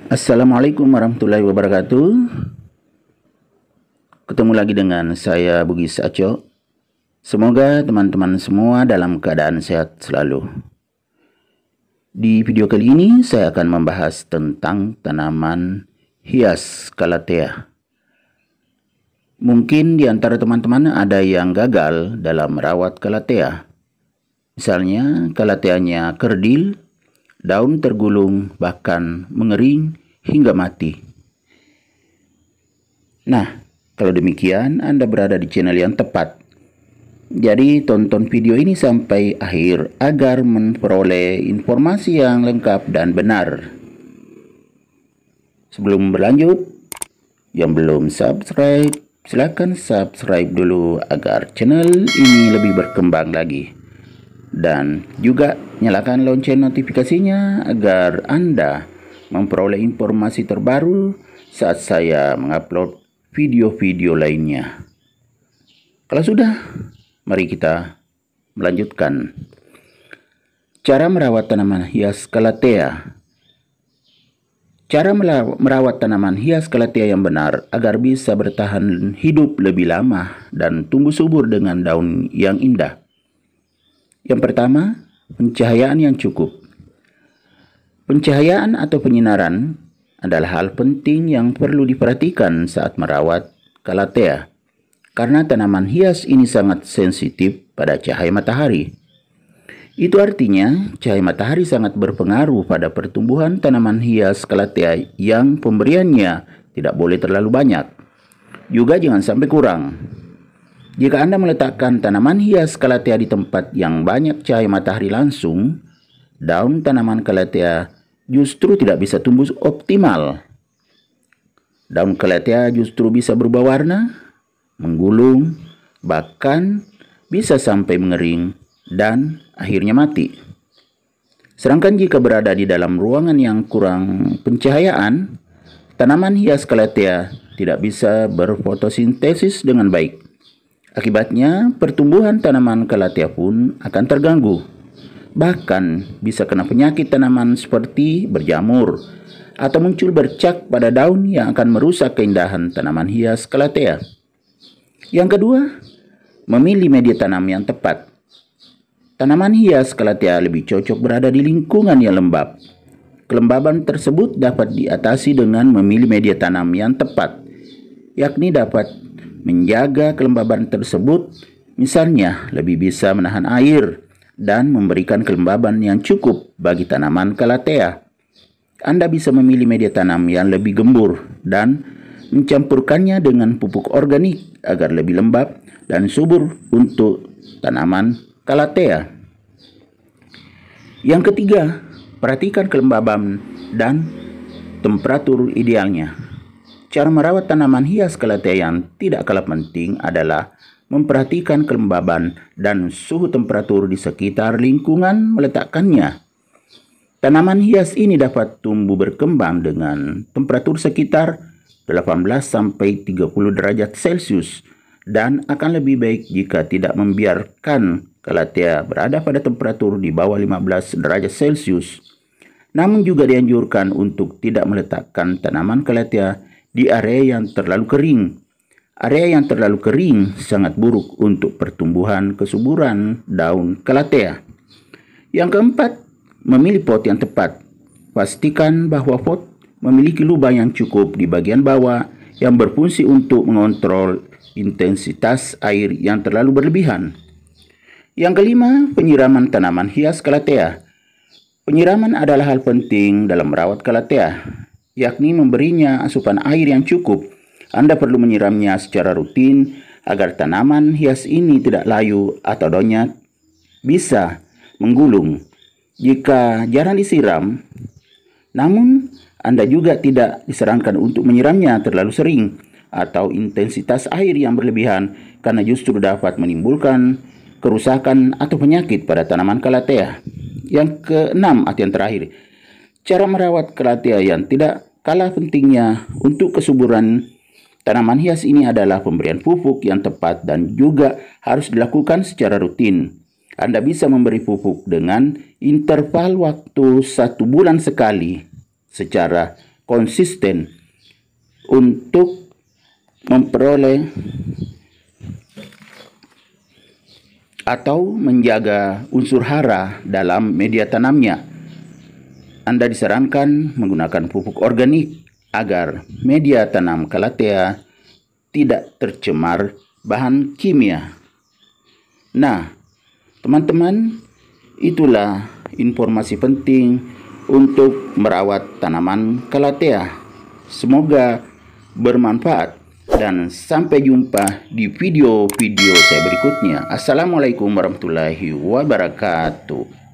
Assalamualaikum warahmatullahi wabarakatuh. Ketemu lagi dengan saya Bugis Aco. Semoga teman-teman semua dalam keadaan sehat selalu. Di video kali ini saya akan membahas tentang tanaman hias Calathea. Mungkin di antara teman-teman ada yang gagal dalam merawat Calathea. Misalnya Calatheanya kerdil, daun tergulung, bahkan mengering hingga mati. Nah, kalau demikian Anda berada di channel yang tepat. Jadi tonton video ini sampai akhir agar memperoleh informasi yang lengkap dan benar. Sebelum berlanjut, yang belum subscribe, silakan subscribe dulu agar channel ini lebih berkembang lagi. Dan juga nyalakan lonceng notifikasinya agar Anda memperoleh informasi terbaru saat saya mengupload video-video lainnya. Kalau sudah, mari kita melanjutkan. Cara merawat tanaman hias Calathea. Cara merawat tanaman hias Calathea yang benar agar bisa bertahan hidup lebih lama dan tumbuh subur dengan daun yang indah. Yang pertama, pencahayaan yang cukup. Pencahayaan atau penyinaran adalah hal penting yang perlu diperhatikan saat merawat Calathea, karena tanaman hias ini sangat sensitif pada cahaya matahari. Itu artinya cahaya matahari sangat berpengaruh pada pertumbuhan tanaman hias Calathea yang pemberiannya tidak boleh terlalu banyak. Juga jangan sampai kurang. Jika Anda meletakkan tanaman hias Calathea di tempat yang banyak cahaya matahari langsung, daun tanaman Calathea justru tidak bisa tumbuh optimal. Daun Calathea justru bisa berubah warna, menggulung, bahkan bisa sampai mengering dan akhirnya mati. Sedangkan jika berada di dalam ruangan yang kurang pencahayaan, tanaman hias Calathea tidak bisa berfotosintesis dengan baik. Akibatnya, pertumbuhan tanaman Calathea pun akan terganggu. Bahkan bisa kena penyakit tanaman seperti berjamur atau muncul bercak pada daun yang akan merusak keindahan tanaman hias Calathea. Yang kedua, memilih media tanam yang tepat. Tanaman hias Calathea lebih cocok berada di lingkungan yang lembab. Kelembaban tersebut dapat diatasi dengan memilih media tanam yang tepat, yakni dapat menjaga kelembaban tersebut, misalnya lebih bisa menahan air dan memberikan kelembaban yang cukup bagi tanaman Calathea. Anda bisa memilih media tanam yang lebih gembur dan mencampurkannya dengan pupuk organik agar lebih lembab dan subur untuk tanaman Calathea. Yang ketiga, perhatikan kelembaban dan temperatur idealnya. Cara merawat tanaman hias Calathea yang tidak kalah penting adalah memperhatikan kelembaban dan suhu temperatur di sekitar lingkungan meletakkannya. Tanaman hias ini dapat tumbuh berkembang dengan temperatur sekitar 18-30 derajat Celcius dan akan lebih baik jika tidak membiarkan Calathea berada pada temperatur di bawah 15 derajat Celcius. Namun juga dianjurkan untuk tidak meletakkan tanaman Calathea di area yang terlalu kering. Area yang terlalu kering sangat buruk untuk pertumbuhan kesuburan daun Calathea. Yang keempat, memilih pot yang tepat. Pastikan bahwa pot memiliki lubang yang cukup di bagian bawah yang berfungsi untuk mengontrol intensitas air yang terlalu berlebihan. Yang kelima, penyiraman tanaman hias Calathea. Penyiraman adalah hal penting dalam merawat Calathea, yakni memberinya asupan air yang cukup. Anda perlu menyiramnya secara rutin agar tanaman hias ini tidak layu atau daunnya bisa menggulung. Jika jarang disiram, namun Anda juga tidak disarankan untuk menyiramnya terlalu sering atau intensitas air yang berlebihan karena justru dapat menimbulkan kerusakan atau penyakit pada tanaman Calathea. Yang keenam atau yang terakhir, cara merawat Calathea yang tidak kalah pentingnya untuk kesuburan tanaman hias ini adalah pemberian pupuk yang tepat dan juga harus dilakukan secara rutin. Anda bisa memberi pupuk dengan interval waktu 1 bulan sekali secara konsisten untuk memperoleh atau menjaga unsur hara dalam media tanamnya. Anda disarankan menggunakan pupuk organik agar media tanam Calathea tidak tercemar bahan kimia. Nah, teman-teman, itulah informasi penting untuk merawat tanaman Calathea. Semoga bermanfaat dan sampai jumpa di video-video saya berikutnya. Assalamualaikum warahmatullahi wabarakatuh.